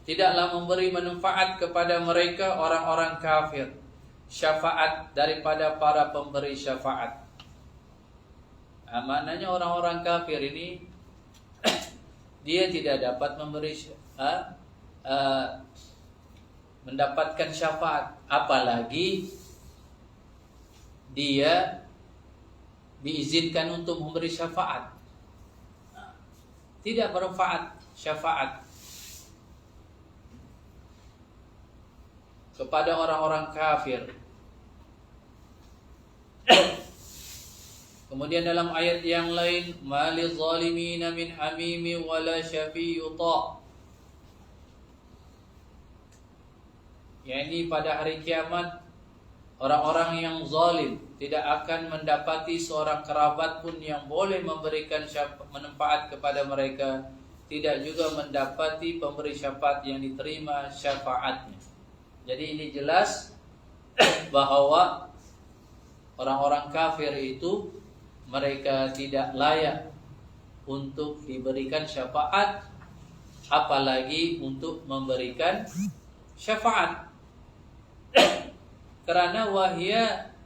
tidaklah memberi manfaat kepada mereka orang-orang kafir syafaat daripada para pemberi syafaat. Maknanya orang-orang kafir ini dia tidak dapat mendapatkan syafaat, apalagi dia diizinkan untuk memberi syafaat. Tidak bermanfaat syafaat kepada orang-orang kafir. Kemudian dalam ayat yang lain, malil zalimina min hamimi wala syafi'u ta'. yakni pada hari kiamat orang-orang yang zalim tidak akan mendapati seorang kerabat pun yang boleh memberikan manfaat kepada mereka, tidak juga mendapati pemberi syafaat yang diterima syafaatnya. Jadi ini jelas bahwa orang-orang kafir itu mereka tidak layak untuk diberikan syafaat, apalagi untuk memberikan syafaat. Karena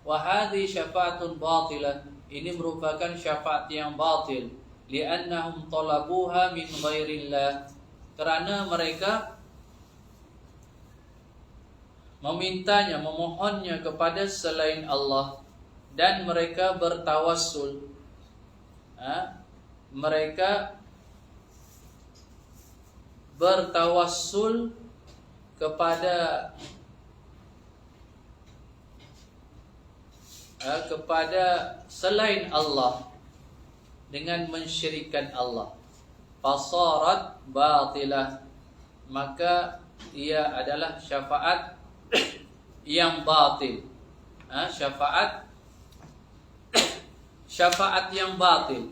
wahadi syafaatun batilah, ini merupakan syafaat yang batil, li'annahum talabuha min ghairillah, karena mereka memintanya, memohonnya kepada selain Allah, dan mereka bertawassul. Mereka bertawassul kepada selain Allah dengan mensyirikkan Allah. Fasarat batilah, maka ia adalah syafaat yang batil. Syafaat yang batil.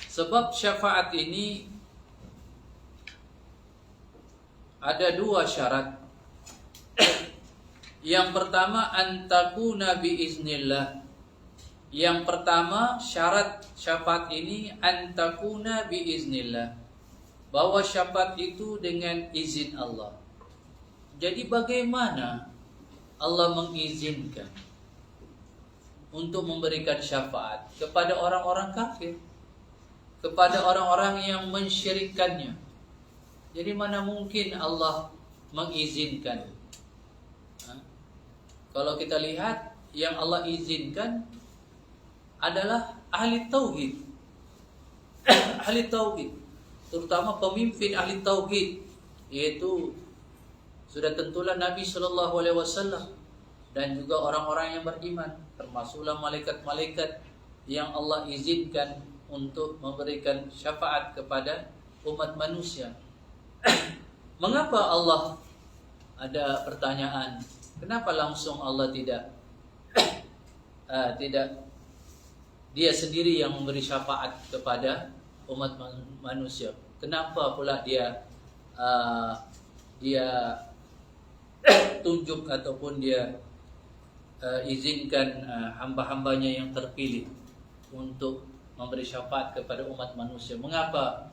Sebab syafaat ini ada dua syarat. Yang pertama, antakuna biiznillah. Yang pertama, syarat syafaat ini antakuna biiznillah, bahwa syafaat itu dengan izin Allah. Jadi bagaimana Allah mengizinkan untuk memberikan syafaat kepada orang-orang kafir, kepada orang-orang yang mensyirikkannya? Jadi mana mungkin Allah mengizinkan? Kalau kita lihat, yang Allah izinkan adalah ahli tauhid. Ahli tauhid, terutama pemimpin ahli tauhid, yaitu sudah tentulah Nabi SAW dan juga orang-orang yang beriman, termasuklah malaikat-malaikat yang Allah izinkan untuk memberikan syafaat kepada umat manusia. Mengapa Allah, ada pertanyaan, kenapa langsung Allah tidak dia sendiri yang memberi syafaat kepada umat manusia? Kenapa pula dia tunjuk ataupun dia izinkan hamba-hambanya yang terpilih untuk memberi syafaat kepada umat manusia? Mengapa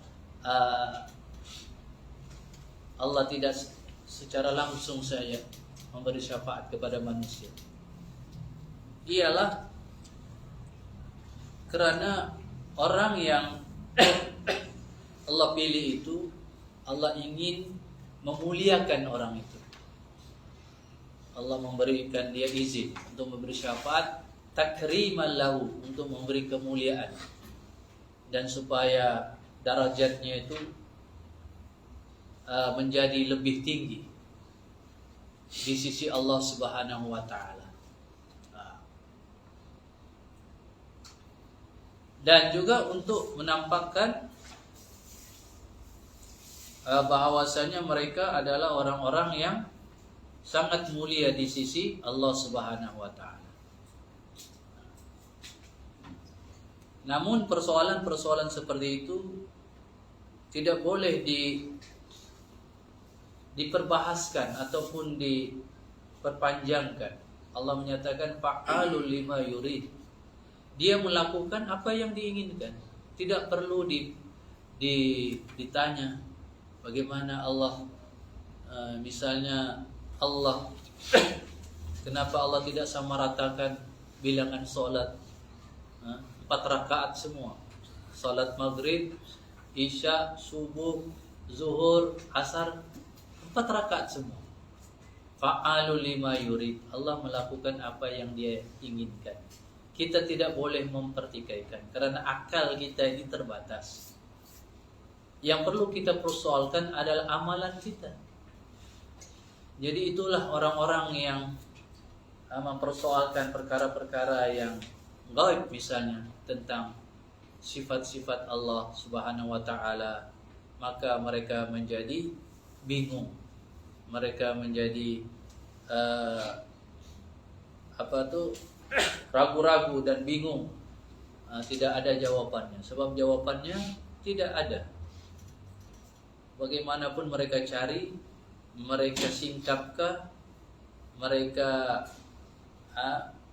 Allah tidak secara langsung saja memberi syafaat kepada manusia? Ialah karena orang yang Allah pilih itu, Allah ingin memuliakan orang itu. Allah memberikan dia izin untuk memberi syafaat takriman lahu, untuk memberi kemuliaan, dan supaya darajatnya itu menjadi lebih tinggi di sisi Allah Subhanahu wa taala. Dan juga untuk menampakkan bahwasanya mereka adalah orang-orang yang sangat mulia di sisi Allah Subhanahu wa taala. Namun persoalan-persoalan seperti itu tidak boleh diperbahaskan ataupun diperpanjangkan. Allah menyatakan fa'alul lima yurid. Dia melakukan apa yang diinginkan. Tidak perlu ditanya bagaimana Allah, misalnya Allah Kenapa Allah tidak samaratakan bilangan solat? 4 rakaat semua. Solat maghrib, isya, subuh, zuhur, asar, 4 rakaat semua. Fa'alul lima yurid. Allah melakukan apa yang Dia inginkan. Kita tidak boleh mempertikaikan karena akal kita ini terbatas. Yang perlu kita persoalkan adalah amalan kita. Jadi itulah orang-orang yang mempersoalkan perkara-perkara yang gaib, misalnya tentang sifat-sifat Allah Subhanahu wa taala, maka mereka menjadi bingung. Mereka menjadi ragu-ragu dan bingung. Tidak ada jawabannya. Sebab jawabannya tidak ada. Bagaimanapun mereka cari, mereka singkapkah, mereka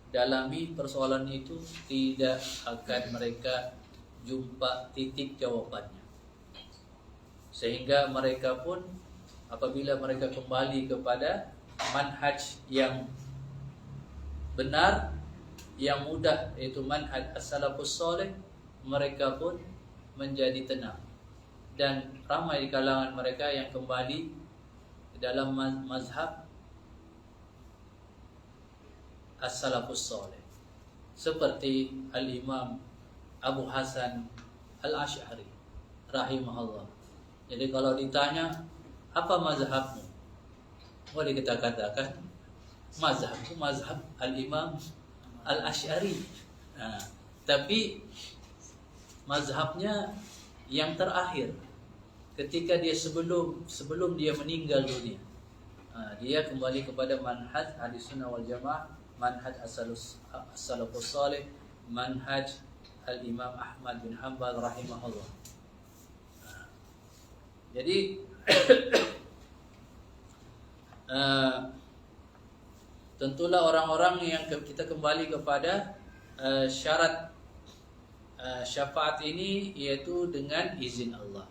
dalami persoalan itu, tidak akan mereka jumpa titik jawabannya. Sehingga mereka pun apabila mereka kembali kepada manhaj yang benar, yang mudah, yaitu manhaj as-salafus salih, mereka pun menjadi tenang. Dan ramai di kalangan mereka yang kembali ke dalam mazhab as-salafus salih, seperti Al-Imam Abu Hasan Al-Asy'ari rahimahullah. Jadi kalau ditanya apa mazhabmu, boleh kita katakan mazhabku mazhab Al-Imam Al-Asy'ari. Tapi mazhabnya yang terakhir, ketika dia sebelum dia meninggal dunia, dia kembali kepada manhaj Ahlussunnah wal Jamaah, manhaj as-salafus salih, manhaj Al-Imam Ahmad bin Hanbal rahimahullah. Jadi tentulah orang-orang yang kita kembali kepada syarat syafaat ini, yaitu dengan izin Allah.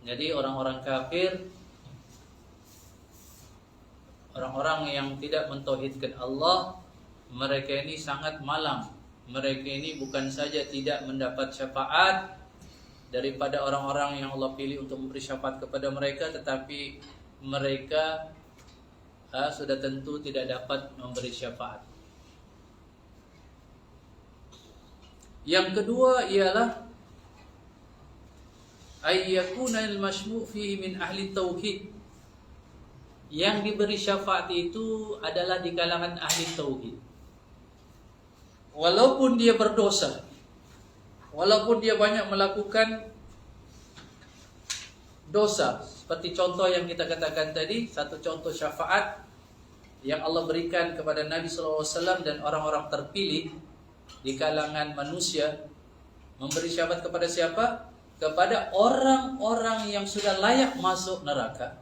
Jadi orang-orang kafir, orang-orang yang tidak mentauhidkan Allah, mereka ini sangat malang. Mereka ini bukan saja tidak mendapat syafaat daripada orang-orang yang Allah pilih untuk memberi syafaat kepada mereka, tetapi mereka sudah tentu tidak dapat memberi syafaat. Yang kedua ialah ayyakuna al-mashmu' fihi min ahli tauhid. Yang diberi syafaat itu adalah di kalangan ahli tauhid. Walaupun dia berdosa, walaupun dia banyak melakukan dosa, seperti contoh yang kita katakan tadi, satu contoh syafaat yang Allah berikan kepada Nabi SAW dan orang-orang terpilih di kalangan manusia, memberi syafaat kepada siapa? Kepada orang-orang yang sudah layak masuk neraka,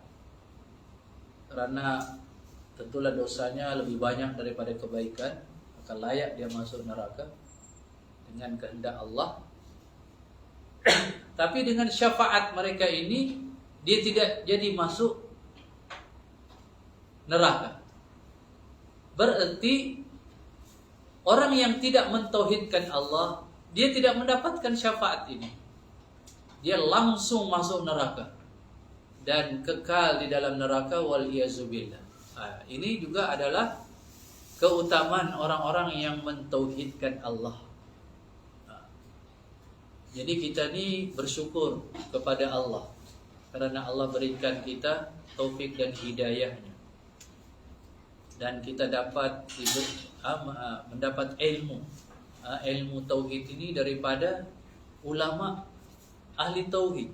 karena tentulah dosanya lebih banyak daripada kebaikan, maka layak dia masuk neraka dengan kehendak Allah. Tapi dengan syafaat mereka ini, dia tidak jadi masuk neraka. Berarti orang yang tidak mentauhidkan Allah, dia tidak mendapatkan syafaat ini. Dia langsung masuk neraka dan kekal di dalam neraka, wal iyazubillah. Ini juga adalah keutamaan orang-orang yang mentauhidkan Allah. Jadi kita ni bersyukur kepada Allah karena Allah berikan kita taufik dan hidayahnya, dan kita dapat mendapat ilmu tauhid ini daripada ulama ahli tauhid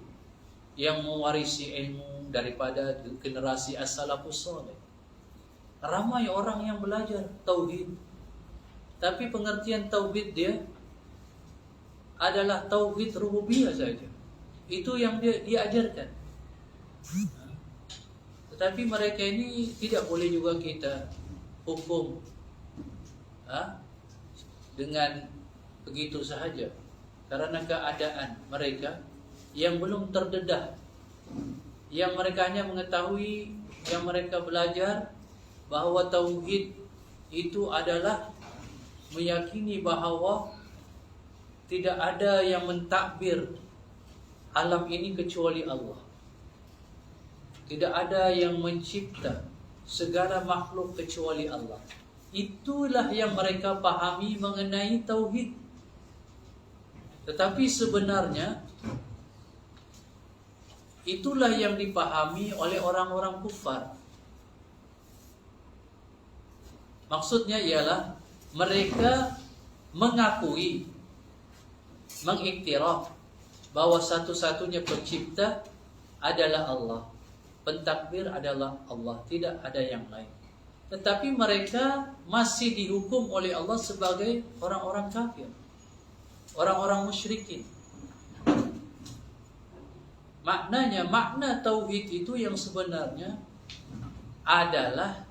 yang mewarisi ilmu daripada generasi as-salafus salih. Ramai orang yang belajar tauhid, tapi pengertian tauhid dia adalah tauhid rububiyah saja. Itu yang dia ajarkan. Tetapi mereka ini tidak boleh juga kita hukum dengan begitu sahaja, karena keadaan mereka yang belum terdedah, yang mereka hanya mengetahui, yang mereka belajar bahwa tauhid itu adalah meyakini bahawa tidak ada yang mentadbir alam ini kecuali Allah. Tidak ada yang mencipta segala makhluk kecuali Allah. Itulah yang mereka pahami mengenai tauhid. Tetapi sebenarnya itulah yang dipahami oleh orang-orang kufar. Maksudnya ialah mereka mengakui, mengiktiraf bahwa satu-satunya pencipta adalah Allah. Pentadbir adalah Allah, tidak ada yang lain. Tetapi mereka masih dihukum oleh Allah sebagai orang-orang kafir, orang-orang musyrikin. Maknanya, makna tauhid itu yang sebenarnya adalah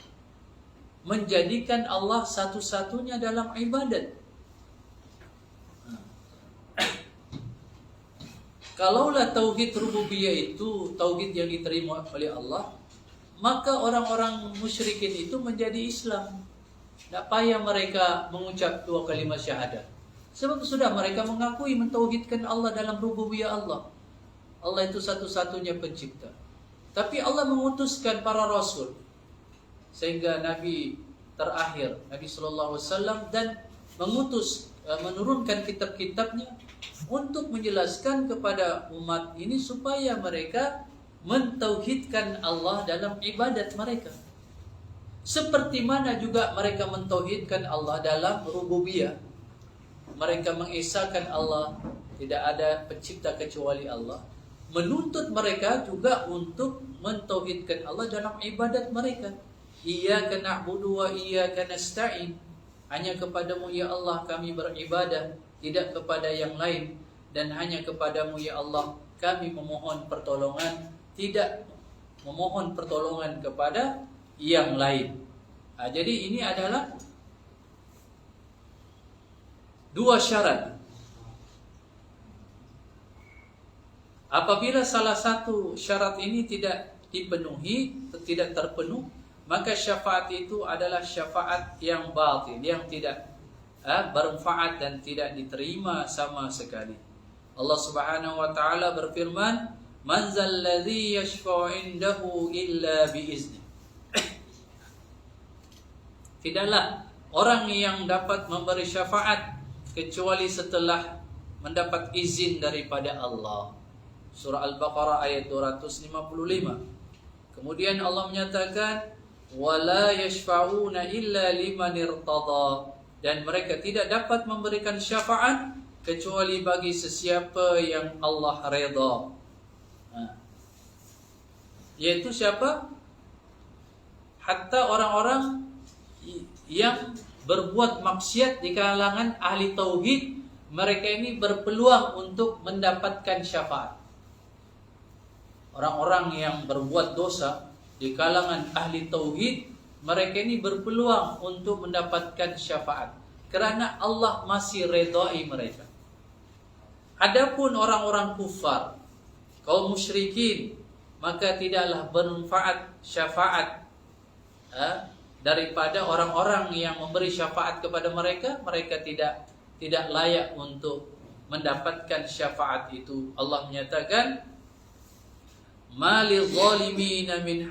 menjadikan Allah satu-satunya dalam ibadat. Kalaulah tauhid rububiyah itu tauhid yang diterima oleh Allah, maka orang-orang musyrikin itu menjadi Islam. Tak payah mereka mengucap dua kalimat syahadat. Sebab sudah mereka mengakui mentauhidkan Allah dalam rububiyah Allah. Allah itu satu-satunya pencipta. Tapi Allah mengutuskan para rasul sehingga Nabi terakhir, Nabi sallallahu alaihi wasallam, dan menurunkan kitab-kitabnya untuk menjelaskan kepada umat ini supaya mereka mentauhidkan Allah dalam ibadat mereka. Seperti mana juga mereka mentauhidkan Allah dalam rububiyah. Mereka mengesahkan Allah, tidak ada pencipta kecuali Allah. Menuntut mereka juga untuk mentauhidkan Allah dalam ibadat mereka. Iyyaka na'budu wa iyyaka nasta'in. Hanya kepadamu ya Allah kami beribadah, tidak kepada yang lain. Dan hanya kepadamu ya Allah kami memohon pertolongan, tidak memohon pertolongan kepada yang lain. Jadi ini adalah dua syarat. Apabila salah satu syarat ini tidak dipenuhi, tidak terpenuh, maka syafaat itu adalah syafaat yang batil, yang tidak bermanfaat dan tidak diterima sama sekali. Allah Subhanahu wa taala berfirman, "Man zalladzi yashfa'u 'indahu illa bi'izni." Tidaklah orang yang dapat memberi syafaat kecuali setelah mendapat izin daripada Allah. Surah Al-Baqarah ayat 255. Kemudian Allah menyatakan, "Wala yashfa'una illa liman irtada." Dan mereka tidak dapat memberikan syafaat kecuali bagi sesiapa yang Allah redha. Yaitu siapa? Hatta orang-orang yang berbuat maksiat di kalangan ahli tauhid, mereka ini berpeluang untuk mendapatkan syafaat. Orang-orang yang berbuat dosa di kalangan ahli tauhid, mereka ini berpeluang untuk mendapatkan syafaat kerana Allah masih redai mereka. Adapun orang-orang kufar, kaum musyrikin, maka tidaklah bermanfaat syafaat daripada orang-orang yang memberi syafaat kepada mereka. Mereka tidak layak untuk mendapatkan syafaat itu. Allah menyatakan, "Malil zalimina min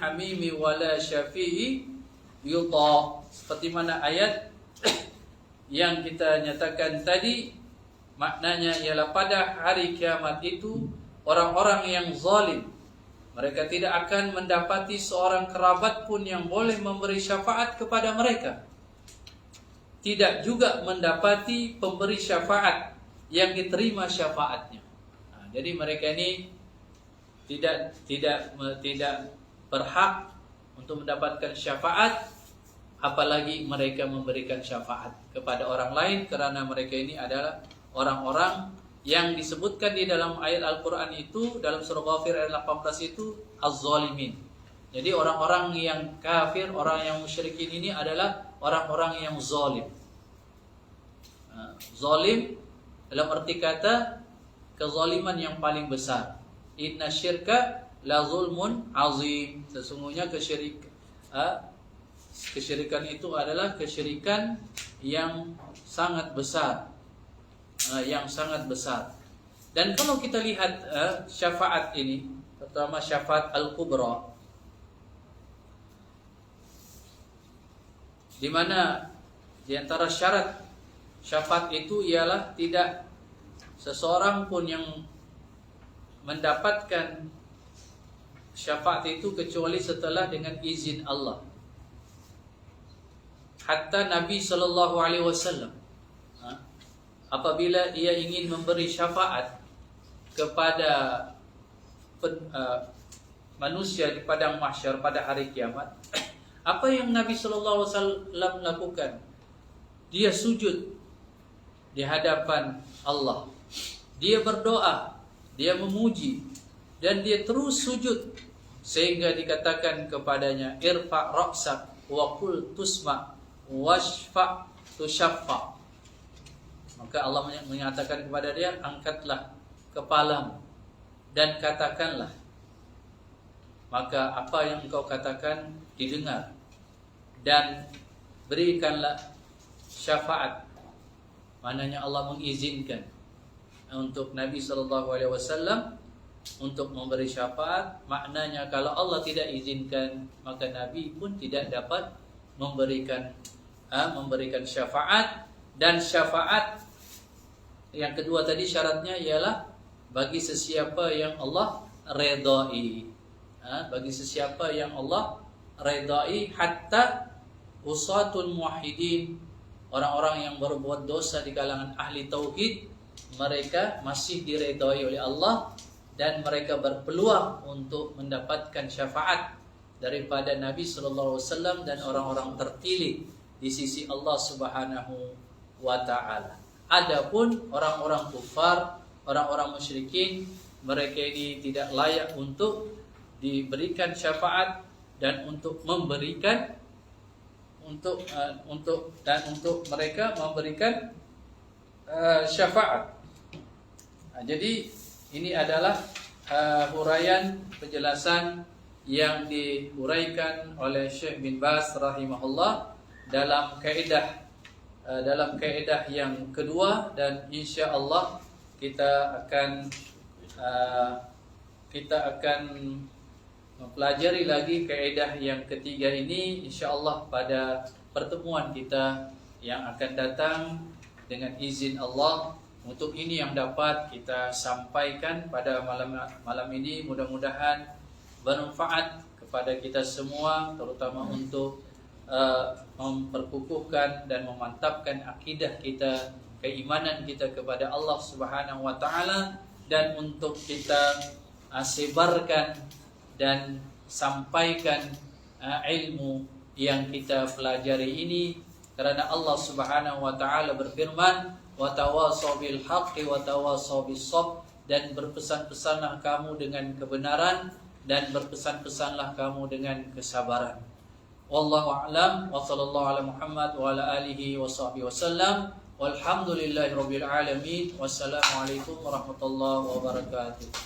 hamimi wala syafi'i yuta." Seperti mana ayat yang kita nyatakan tadi, maknanya ialah pada hari kiamat itu orang-orang yang zalim, mereka tidak akan mendapati seorang kerabat pun yang boleh memberi syafaat kepada mereka. Tidak juga mendapati pemberi syafaat yang diterima syafaatnya. Jadi mereka ini tidak berhak untuk mendapatkan syafaat, apalagi mereka memberikan syafaat kepada orang lain, kerana mereka ini adalah orang-orang yang disebutkan di dalam ayat Al-Quran itu, dalam surah Ghafir ayat 18 itu, az-zalimin. Jadi orang-orang yang kafir, orang yang musyrikin ini adalah orang-orang yang zalim. Zalim dalam arti kata kezaliman yang paling besar. Inna syirka la zulmun azim. Sesungguhnya kesyirikan itu adalah kesyirikan yang sangat besar, Dan kalau kita lihat syafaat ini, terutama syafaat al-kubra, di mana di antara syarat syafaat itu ialah tidak seseorang pun yang mendapatkan syafaat itu kecuali setelah dengan izin Allah. Hatta Nabi SAW, apabila ia ingin memberi syafaat kepada manusia di padang mahsyar pada hari kiamat, apa yang Nabi SAW lakukan? Dia sujud di hadapan Allah, dia berdoa, dia memuji, dan dia terus sujud sehingga dikatakan kepadanya, irfa' ra'sak wa qul tusma' washfa' tushaffa'. Maka Allah menyatakan kepada dia, angkatlah kepalamu dan katakanlah, maka apa yang engkau katakan didengar, dan berikanlah syafaat. Maknanya Allah mengizinkan untuk Nabi SAW untuk memberi syafaat. Maknanya kalau Allah tidak izinkan, maka Nabi pun tidak dapat memberikan syafaat. Dan syafaat yang kedua tadi syaratnya ialah bagi sesiapa yang Allah redai, bagi sesiapa yang Allah redai, hatta usatul muwahhidin, orang-orang yang berbuat dosa di kalangan ahli tauhid, mereka masih diredai oleh Allah dan mereka berpeluang untuk mendapatkan syafaat daripada Nabi SAW dan orang-orang terpilih di sisi Allah Subhanahu wa Ta'ala. Adapun orang-orang kufar, orang-orang musyrikin, mereka ini tidak layak untuk diberikan syafaat dan untuk memberikan untuk mereka memberikan syafaat. Jadi ini adalah huraian penjelasan yang diuraikan oleh Syekh bin Baz rahimahullah dalam kaidah yang kedua, dan insya-Allah kita akan mempelajari lagi kaidah yang ketiga ini insya-Allah pada pertemuan kita yang akan datang dengan izin Allah. Untuk ini yang dapat kita sampaikan pada malam ini, mudah-mudahan bermanfaat kepada kita semua, terutama untuk memperkukuhkan dan memantapkan akidah kita, keimanan kita kepada Allah Subhanahu wa Ta'ala, dan untuk kita sebarkan dan sampaikan ilmu yang kita pelajari ini, karena Allah Subhanahu wa Ta'ala berfirman, wa tawassaw bil haqqi wa tawassaw bis sabr, dan berpesan-pesanlah kamu dengan kebenaran dan berpesan-pesanlah kamu dengan kesabaran. Wallahu a'lam wa sallallahu ala Muhammad wa ala alihi wa sahbihi wasallam. Walhamdulillahirabbil alamin. Wassalamualaikum warahmatullahi wabarakatuh.